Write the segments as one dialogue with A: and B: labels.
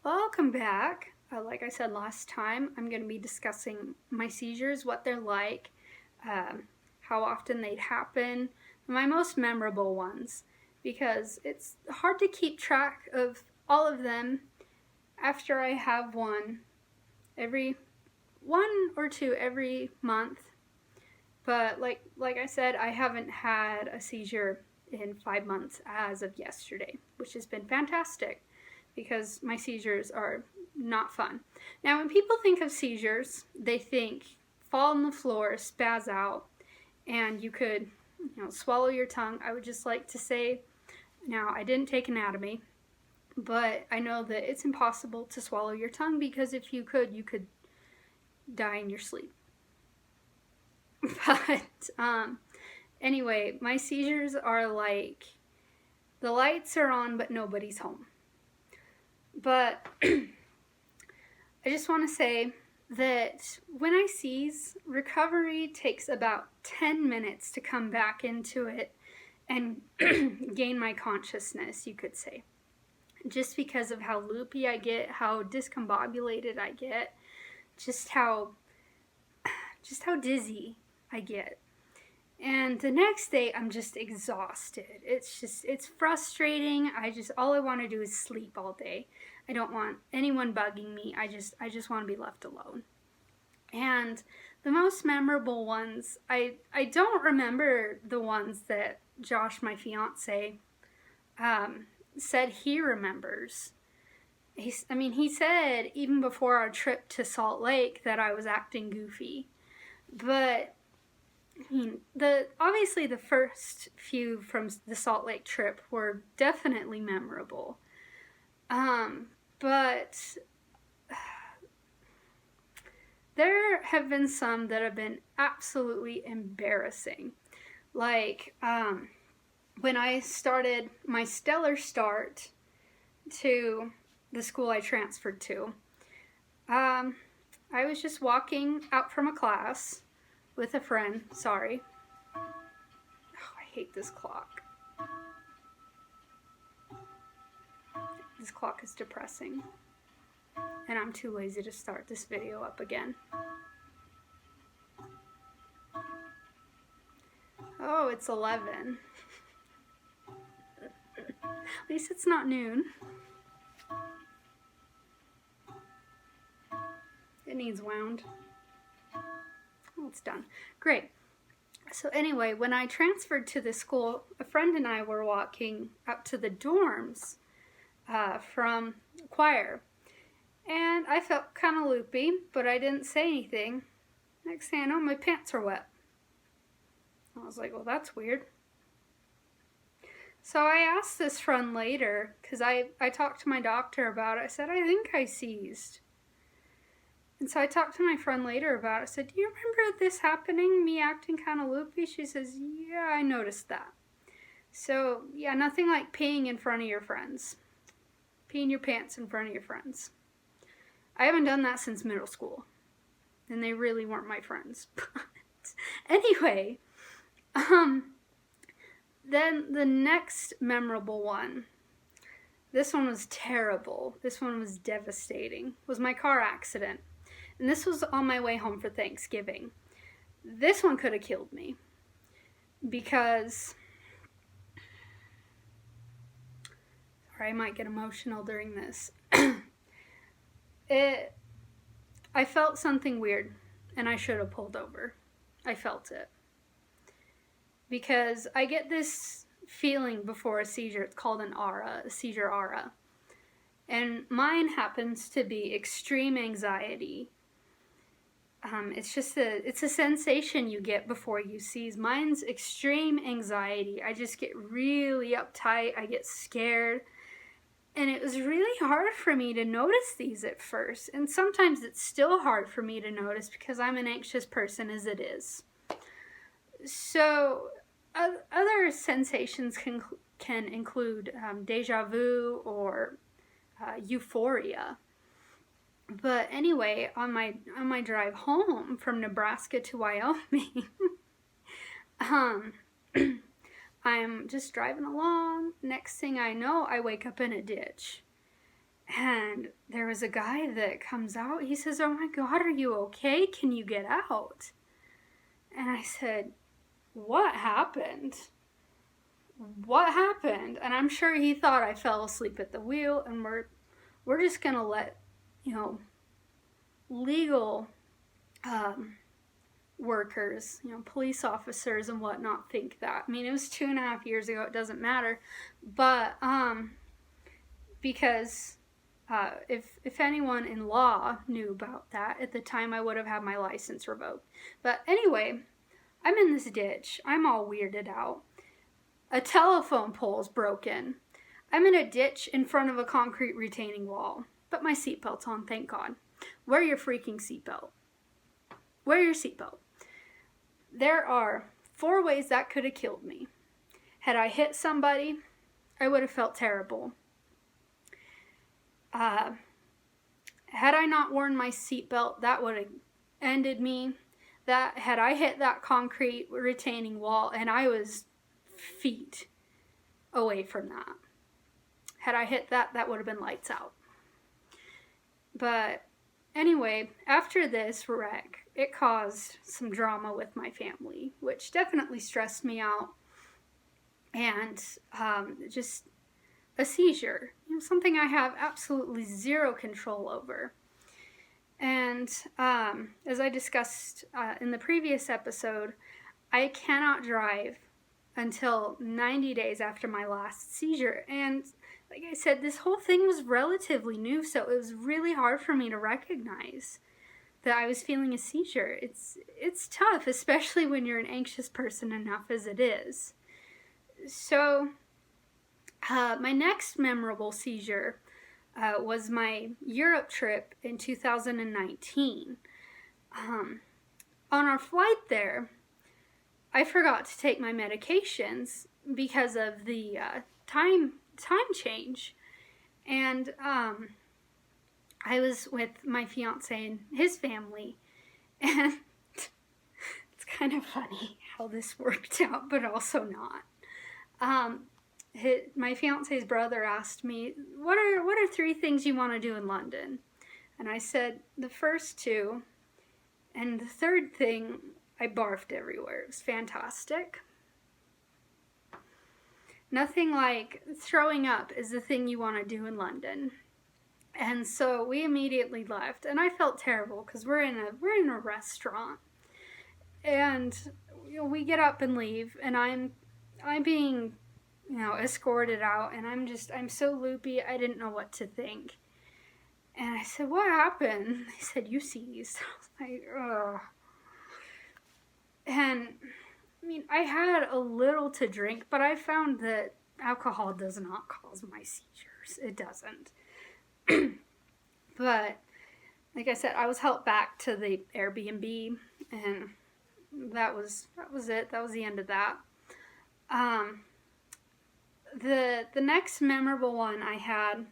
A: Welcome back. Like I said last time, I'm going to be discussing my seizures, what they're like, how often they'd happen, my most memorable ones, because it's hard to keep track of all of them after I have one or two every month. But like I said, I haven't had a seizure in 5 months as of yesterday, which has been fantastic because my seizures are not fun. Now, when people think of seizures, they think fall on the floor, spaz out, and you could, swallow your tongue. I would just like to say, now I didn't take anatomy, but I know that it's impossible to swallow your tongue because if you could die in your sleep. But anyway, my seizures are like the lights are on, but nobody's home. But I just want to say that when I seize, recovery takes about 10 minutes to come back into it and gain my consciousness, you could say. Just because of how loopy I get, how discombobulated I get, just how dizzy I get. And the next day, I'm just exhausted. It's frustrating. All I want to do is sleep all day. I don't want anyone bugging me. I just want to be left alone. And the most memorable ones, I don't remember the ones that Josh, my fiance, said he remembers. He said even before our trip to Salt Lake that I was acting goofy. But obviously the first few from the Salt Lake trip were definitely memorable. But there have been some that have been absolutely embarrassing. Like when I started my stellar start to the school I transferred to, I was just walking out from a class with a friend. Sorry. Oh, I hate this clock. This clock is depressing. And I'm too lazy to start this video up again. Oh, it's 11. At least it's not noon. It needs wound. Oh, it's done. Great. So anyway, when I transferred to this school, a friend and I were walking up to the dorms from choir. And I felt kind of loopy, but I didn't say anything. Next thing I know, my pants are wet. I was like, well, that's weird. So I asked this friend later, because I talked to my doctor about it. I said, I think I seized. And so I talked to my friend later about it. I said, do you remember this happening, me acting kind of loopy? She says, yeah, I noticed that. So, yeah, nothing like peeing in front of your friends. Peeing your pants in front of your friends. I haven't done that since middle school. And they really weren't my friends. But anyway, then the next memorable one, this one was terrible. This one was devastating, was my car accident. And this was on my way home for Thanksgiving. This one could have killed me because, sorry, I might get emotional during this. I felt something weird and I should have pulled over. I felt it. Because I get this feeling before a seizure. It's called an aura, a seizure aura. And mine happens to be extreme anxiety. It's a sensation you get before you seize. Mine's extreme anxiety. I just get really uptight. I get scared. And it was really hard for me to notice these at first. And sometimes it's still hard for me to notice because I'm an anxious person as it is. So other sensations can include deja vu or euphoria. But anyway, on my drive home from Nebraska to Wyoming, I'm just driving along. Next thing I know, I wake up in a ditch. And there was a guy that comes out. He says, "Oh my God, are you okay? Can you get out?" And I said, "What happened? What happened?" And I'm sure he thought I fell asleep at the wheel, and we're just going to let, legal workers, police officers and whatnot think that. I mean, it was 2.5 years ago. It doesn't matter. But because if anyone in law knew about that at the time, I would have had my license revoked. But anyway, I'm in this ditch. I'm all weirded out. A telephone pole's broken. I'm in a ditch in front of a concrete retaining wall. But my seatbelt's on, thank God. Wear your freaking seatbelt. Wear your seatbelt. There are 4 ways that could have killed me. Had I hit somebody, I would have felt terrible. Had I not worn my seatbelt, that would have ended me. Had I hit that concrete retaining wall and I was feet away from that, had I hit that, that would have been lights out. But anyway, after this wreck, it caused some drama with my family, which definitely stressed me out. And just a seizure, something I have absolutely zero control over. And as I discussed in the previous episode, I cannot drive until 90 days after my last seizure. And like I said, this whole thing was relatively new, so it was really hard for me to recognize that I was feeling a seizure. It's tough, especially when you're an anxious person enough as it is. So my next memorable seizure was my Europe trip in 2019. On our flight there, I forgot to take my medications because of the time change. And I was with my fiance and his family, and it's kind of funny how this worked out, but also not. My fiance's brother asked me, what are 3 things you want to do in London? And I said the first 2, and the third thing, I barfed everywhere. It was fantastic. Nothing like throwing up is the thing you want to do in London. And so we immediately left, and I felt terrible because we're in a restaurant, and we get up and leave, and I'm being escorted out, and I'm so loopy, I didn't know what to think. And I said, "What happened?" They said, "You seized." I was like, ugh. And I mean, I had a little to drink, but I found that alcohol does not cause my seizures. It doesn't. But like I said, I was helped back to the Airbnb, and that was it. That was the end of that. The next memorable one I had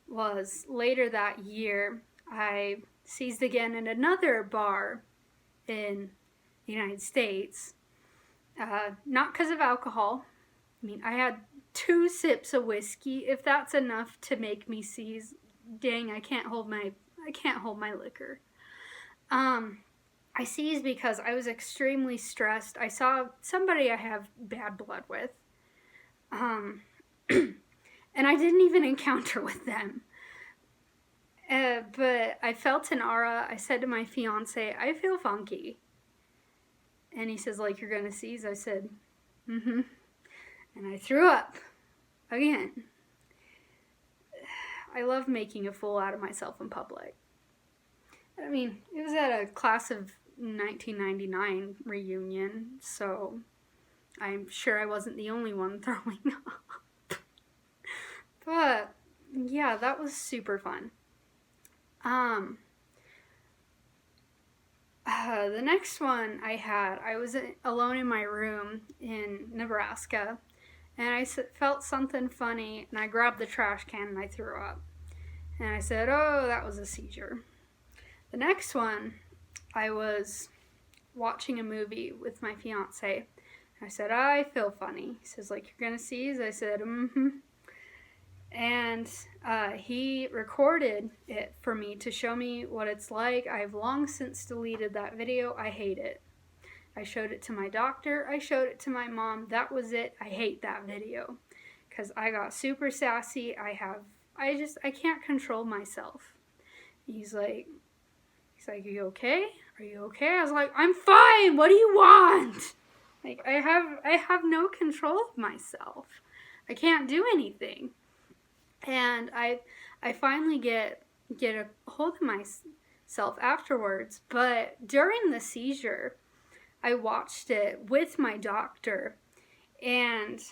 A: was later that year. I seized again in another bar in the United States. Not because of alcohol. I mean, I had 2 sips of whiskey. If that's enough to make me seize, dang, I can't hold my liquor. I seized because I was extremely stressed. I saw somebody I have bad blood with. And I didn't even encounter with them. But I felt an aura. I said to my fiance, "I feel funky." And he says, "Like you're going to seize?" I said, "Mm-hmm." And I threw up again. I love making a fool out of myself in public. I mean, it was at a class of 1999 reunion, so I'm sure I wasn't the only one throwing up. But yeah, that was super fun. The next one I was alone in my room in Nebraska, and I felt something funny, and I grabbed the trash can and I threw up. And I said, "Oh, that was a seizure." The next one, I was watching a movie with my fiance. I said, "I feel funny." He says, "Like you're gonna seize?" I said, "Mm-hmm." And he recorded it for me to show me what it's like. I've long since deleted that video. I hate it. I showed it to my doctor. I showed it to my mom. That was it. I hate that video because I got super sassy. I can't control myself. He's like, are you okay? Are you okay? I was like, I'm fine. What do you want? Like, I have no control of myself. I can't do anything. And I finally get a hold of myself afterwards. But during the seizure, I watched it with my doctor, and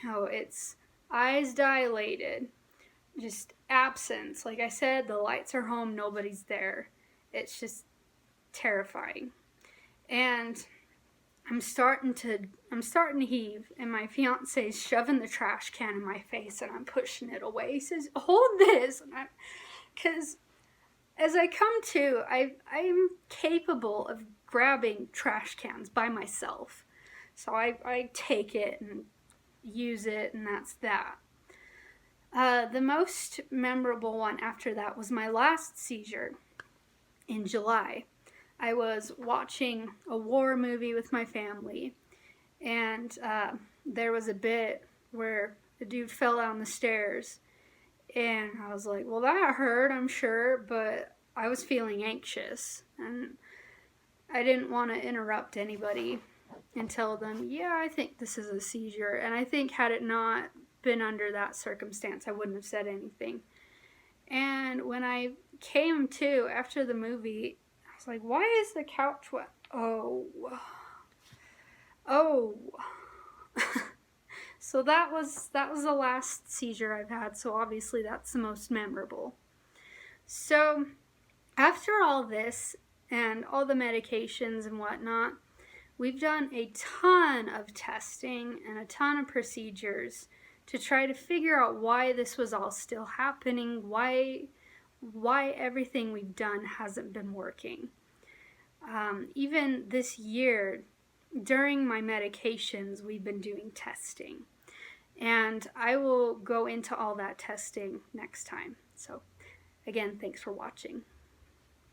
A: it's eyes dilated, just absence. Like I said, the lights are home, nobody's there. It's just terrifying. And I'm starting to heave, and my fiance's shoving the trash can in my face, and I'm pushing it away. He says, "Hold this," and because as I come to, I'm capable of grabbing trash cans by myself. So I take it and use it, and that's that. The most memorable one after that was my last seizure in July. I was watching a war movie with my family, and there was a bit where the dude fell down the stairs, and I was like, well, that hurt, I'm sure, but I was feeling anxious, and I didn't want to interrupt anybody and tell them, yeah, I think this is a seizure. And I think had it not been under that circumstance, I wouldn't have said anything. And when I came to after the movie, I was like, why is the couch wet? Oh. So that was the last seizure I've had, so obviously that's the most memorable. So after all this and all the medications and whatnot, we've done a ton of testing and a ton of procedures to try to figure out why this was all still happening, why everything we've done hasn't been working. Even this year, during my medications, we've been doing testing. And I will go into all that testing next time. So, again, thanks for watching.